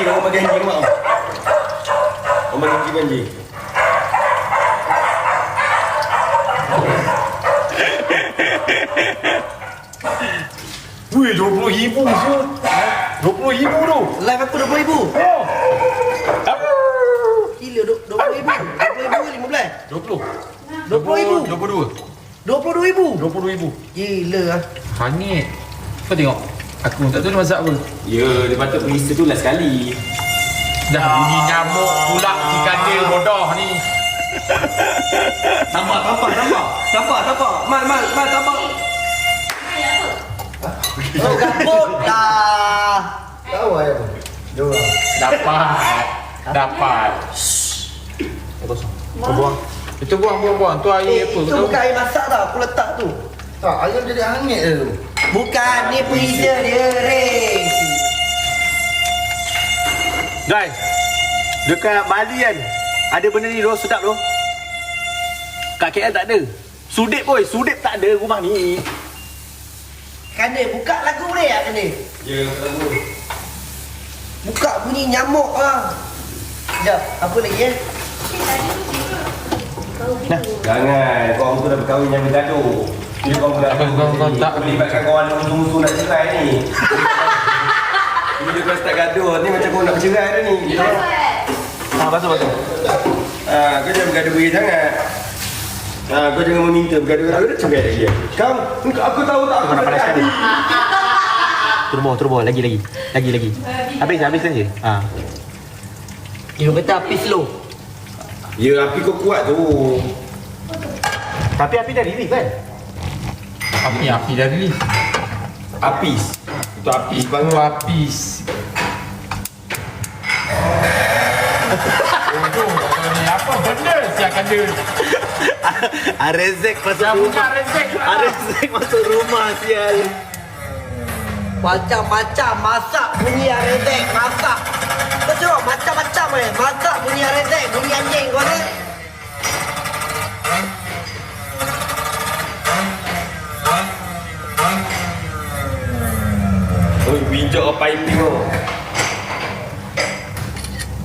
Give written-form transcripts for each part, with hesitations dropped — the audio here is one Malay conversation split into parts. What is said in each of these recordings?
kamu bagi Hanji mak. Kamu bagi Hanji. Wih, 20,000 siul. 20,000 tu. Live aku 20,000. Oh. Gila 20,000. 20,000 15. 20. 20,000. 22. 22,000. 20,000. Gila ah. Hangit. Kau tengok. Aku tak tahu dia masak apa. Ya, dia patut pergi tu lah sekali. Dah bunyi nyamuk pula si kandil bodoh ni. Tambah. Mal, tambah. Oh, gabut dah. Tahu ayam. Jom. Dapat. Kau buang. Itu buang. Tu air apa? Itu Kau tahu? bukan air masak tau. Aku letak tu. Tak, ayam jadi hangit je tu. Bukan, ni freezer dia, Ray. Guys, dekat Bali kan ada benda ni roh sedap tu. Kat KL tak ada. Sudip boy, sudip tak ada rumah ni. Kandil, buka lagu Ray tak Kandil? Ya, lagu. Buka bunyi nyamuk lah. Sekejap, apa lagi Jangan, kau tu dah berkahwin yang bergaduh. Dia kau dah Kau tak melibatkan kawan musuh-musuh nak cerai ni. Bila kau start gaduh, ni macam kau nak bercerai dah ni. Basuh. Kau jangan bergaduh beri sangat. Kau jangan meminta bergaduh. Aku dah cerai lagi. Aku tahu tak aku nak panaskan ni. Turbo lagi. Habis je. Dia kata api slow. Ya, api kau kuat tu. Tapi api dah release kan? Api dah release. Apis. Itu apis banget. Apis. Ni apa benda si kandil? Arezek masuk Dah rumah. buka rezek. Arezek masuk rumah sial. Macam-macam masak bunyi arezek, masak. Kau tengok macam-macam masak bunyi arezek, bunyi anjing kau ni. Oh, bijak apa piping kau.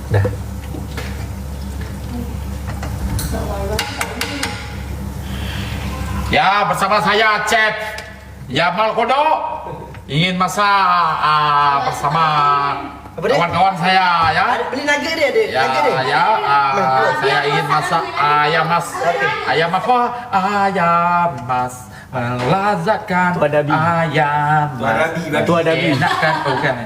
Dah. Ya, bersama saya Chef Yamal Kodok ingin masak bersama Apa dia? kawan-kawan saya ya. Beli nugget dia ada. Ya, Nugget dia. saya ingin masak ayam mas. Ayam apa? Ayam mas melazatkan. Tuan Nabi. Ayam mas. Tuan Nabi bagi. Tuan Nabi. Enak kan? Bukan.